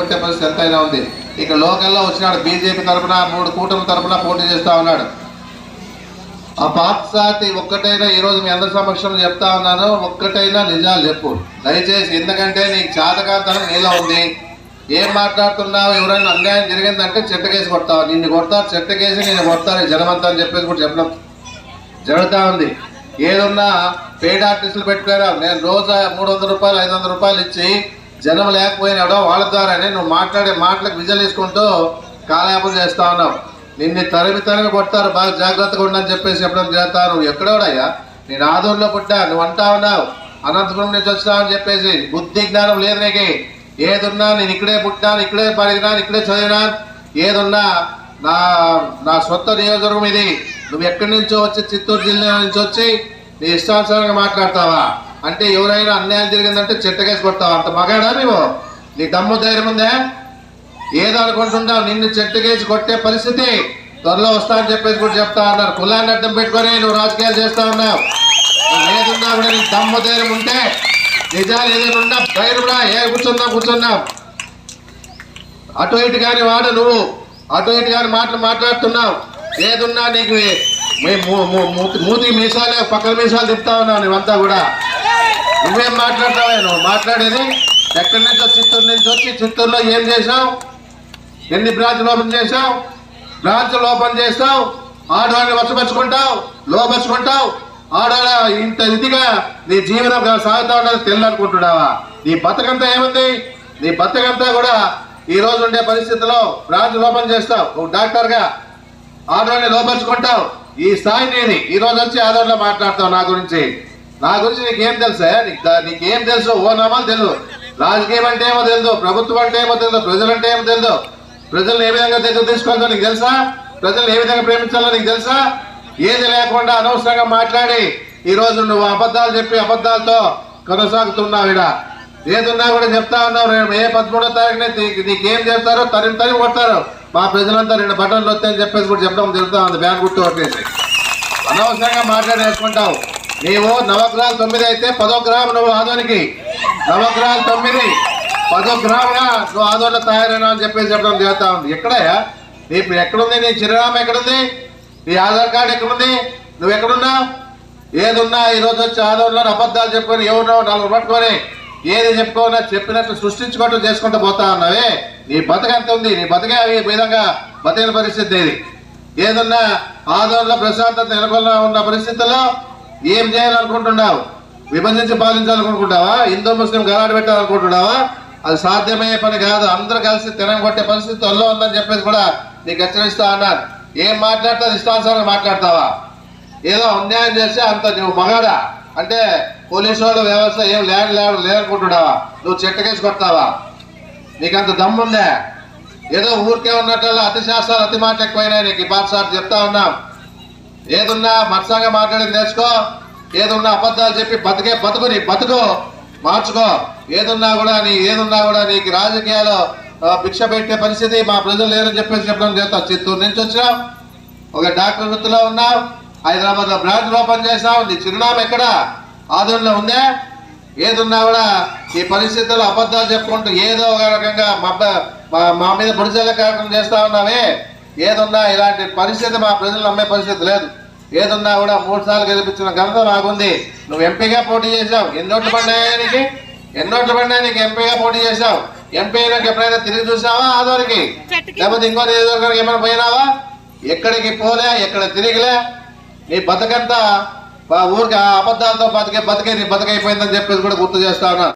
కొట్టే పరిస్థితి ఎంతైనా ఉంది. ఇక లోకల్లో వచ్చినాడు బీజేపీ తరఫున 3 కూటమి తరఫున పోటీ చేస్తా ఉన్నాడు. ఆ పార్టీ ఒక్కటైనా ఈరోజు మీ అందరి సమక్షంలో చెప్తా ఉన్నాను, ఒక్కటైనా నిజాలు చెప్పు దయచేసి. ఎందుకంటే నీకు చేతకాంతనం నీలో ఉంది. ఏం మాట్లాడుతున్నావు? ఎవరైనా అన్యాయం జరిగిందంటే చెట్టకేసి కొడతావు, నిన్ను కొడతారు, చెట్టకేసి నేను కొడతారు జనమంతా అని చెప్పేసి కూడా చెప్పడం జరుగుతూ ఉంది. ఏదున్నా పెయిడ్ ఆర్టిస్టులు పెట్టుకోరా, నేను రోజు 300 రూపాయలు 500 రూపాయలు ఇచ్చి జనం లేకపోయినాడో వాళ్ళ ద్వారానే నువ్వు మాట్లాడే మాటలకు విజువల్ వేసుకుంటూ కాలయాపన చేస్తా ఉన్నావు. నిన్ను తరిమి కొడతారు, బాగా జాగ్రత్తగా ఉండని చెప్పేసి చెప్పడం చేస్తా. నువ్వు ఎక్కడోడయ్యా? నేను ఆదూరులో పుట్టా, నువ్వు అంటా ఉన్నావు అనంతపురం నుంచి వచ్చినావు అని చెప్పేసి. బుద్ధి జ్ఞానం లేదు నీకు. ఏదున్నా నేను ఇక్కడే పుట్టినాను, ఇక్కడే పరిగినాను, ఇక్కడే చదివినాను. ఏదున్నా నా సొంత నియోజకవర్గం ఇది. నువ్వు ఎక్కడి నుంచో వచ్చి చిత్తూరు జిల్లా నుంచి వచ్చి నీ ఇష్టానుసారంగా మాట్లాడతావా? అంటే ఎవరైనా అన్యాయం జరిగిందంటే చెట్టకేసి కొడతావా? అంత మగాడా నువ్వు? నీ దమ్ము ధైర్యం ఉందే? ఏదో అనుకుంటున్నావు, నిన్ను చెట్టుకేసి కొట్టే పరిస్థితి త్వరలో వస్తా అని చెప్పేసి కూడా చెప్తా ఉన్నారు. కులాన్ని అడ్డం పెట్టుకొని నువ్వు రాజకీయాలు చేస్తా ఉన్నావు. ఏదున్నా కూడా నీకు దమ్ము ధైర్యం ఉంటే, నిజాలు ఏదైనా ఉన్నా ధైర్యం కూర్చున్నావు. అటు ఇటు కానీ వాడు, నువ్వు అటు ఇటు కానీ మాట్లాడుతున్నావు. ఏదున్నా నీకు మూతికి మీసాలే పక్కన మీసాలు తిప్పుతా ఉన్నావు. నువ్వంతా కూడా నువ్వేం మాట్లాడతావా? నువ్వు మాట్లాడేది ఎక్కడి నుంచో చిత్తూరు నుంచి వచ్చి చిత్తూరులో ఏం చేసావు? ఎన్ని బ్రాంచ్లు ఓపెన్ చేసావు? బ్రాంచ్లు ఓపెన్ చేస్తావు, ఆడవాళ్ళని వశపరుచుకుంటావు, లోపరుచుకుంటావు. ఆడవాళ్ళ ఇంత ఇదిగా నీ జీవనం సాగుతా ఉన్నది తెలియనుకుంటున్నావా? నీ బతకంతా ఏముంది? నీ బతకంతా కూడా ఈ రోజు ఉండే పరిస్థితిలో బ్రాంచ్లు ఓపెన్ చేస్తావు. ఒక డాక్టర్గా ఆడవాళ్ళని లోపరుచుకుంటావు. ఈ స్థాయి నేను ఈ రోజు వచ్చి ఆడవాళ్ళలో మాట్లాడతావు. నా గురించి నీకేం తెలుసా? నీకేం తెలుసు? ఓ నామాలు తెలుసు. రాజకీయం అంటే ఏమో తెలుదు, ప్రభుత్వం అంటే ఏమో తెలుదు, ప్రజలు అంటే ఏమో తెలుదు. ప్రజలను ఏ విధంగా దగ్గర తీసుకోవాలో నీకు తెలుసా? ప్రజలను ఏ విధంగా ప్రేమించాలో నీకు తెలుసా? ఏది లేకుండా అనవసరంగా మాట్లాడి ఈ రోజు నువ్వు అబద్ధాలు చెప్పి అబద్ధాలతో కొనసాగుతున్నావు. ఇక్కడ ఏదున్నా కూడా చెప్తా ఉన్నావు. ఏ 13వ తారీఖునే నీకేం చేస్తారో తరిమి కొడతారు. మా ప్రజలంతా 2 బటన్లు వస్తాయని చెప్పేసి కూడా చెప్పడం జరుగుతూ ఉంది. బ్యాన్ గుర్తు కొట్టేసి అనవసరంగా మాట్లాడేసుకుంటావు. నీవు నవగ్రహాలు 9 అయితే 10వ గ్రామం నువ్వు ఆదోనికి, నవగ్రహాలు 9 10వ గ్రామంగా నువ్వు ఆదోళన తయారైనా అని చెప్పేసి చెప్పడం జరుగుతూ ఉంది. ఎక్కడయ్యా నీకు ఎక్కడుంది? నీ చిరునామా ఎక్కడుంది? నీ ఆధార్ కార్డు ఎక్కడుంది? నువ్వు ఎక్కడున్నావు? ఏదున్నా ఈరోజు వచ్చి ఆదోళనలో అబద్ధాలు చెప్పుకొని ఎవరినో 4 పట్టుకొని ఏది చెప్పుకోనా చెప్పినట్లు సృష్టించుకుంటూ చేసుకుంటూ పోతా ఉన్నావే. నీ బతకంత ఉంది. నీ బతకే ఈ విధంగా బతికిన పరిస్థితి ఇది. ఏదన్నా ఆదోళనలో ప్రశాంతత నెలకొన్న ఉన్న పరిస్థితుల్లో ఏం చేయాలనుకుంటున్నావు? విభజించి పాలించాలనుకుంటున్నావా? హిందూ ముస్లిం గలాడు పెట్టాలనుకుంటున్నావా? అది సాధ్యమయ్యే పని కాదు. అందరూ కలిసి తినం కొట్టే పరిస్థితి వల్ల ఉందని చెప్పేసి కూడా నీకు హెచ్చరిస్తా అన్నారు. ఏం మాట్లాడతావు? ఇష్టానుసారంగా మాట్లాడతావా? ఏదో అన్యాయం చేస్తే అంత నువ్వు మగాడా? అంటే పోలీసు వాళ్ళ వ్యవస్థ ఏం లేదనుకుంటున్నావా? నువ్వు చెట్టకేసి కొడతావా? నీకంత దమ్ముందే? ఏదో ఊరికే ఉన్నట్టు అతి శాస్త్రాలు అతి మాట ఎక్కువైనాయి నీకు. ఈ పాఠశాల చెప్తా ఉన్నాం. ఏదున్నా మత్సంగా మాట్లాడేది నేర్చుకో. ఏదున్నా అబద్ధాలు చెప్పి నీ బతుకు మార్చుకో. ఏదున్నా కూడా నీకు రాజకీయాలు భిక్ష పెట్టే పరిస్థితి మా ప్రజలు లేరని చెప్పేసి చెప్పడం చేస్తావు. చిత్తూరు నుంచి వచ్చినావు, ఒక డాక్టర్ వృత్తిలో ఉన్నావు, హైదరాబాద్లో బ్రాంచ్ ఓపెన్ చేసావు. నీ చిరునామా ఎక్కడ? ఆదోళనలో ఉందే? ఏదున్నా కూడా ఈ పరిస్థితుల్లో అబద్ధాలు చెప్పుకుంటూ ఏదో ఒక రకంగా మా మీద బుడిజల కార్యక్రమం చేస్తా ఉన్నావే. ఏదున్నా ఇలాంటి పరిస్థితి మా ప్రజలు నమ్మే పరిస్థితి లేదు. ఏదున్నా కూడా 3 సార్లు గెలిపించిన ఘనత నాకుంది. నువ్వు ఎంపీగా పోటీ చేసావు. ఎన్ని ఓట్లు పడ్డాయా నీకు? ఎంపీగా పోటీ చేసావు. ఎంపీ అయినాక ఎప్పుడైనా తిరిగి చూసావా ఆదోరికి? లేకపోతే ఇంకో నియోజకవర్గానికి ఏమైనా పోయినావా? ఎక్కడికి పోలే, ఎక్కడ తిరిగిలే. నీ బతకంతా ఊరికి అబద్ధాలతో బతికే నీ బతకైపోయిందని చెప్పేసి కూడా గుర్తు చేస్తా ఉన్నా.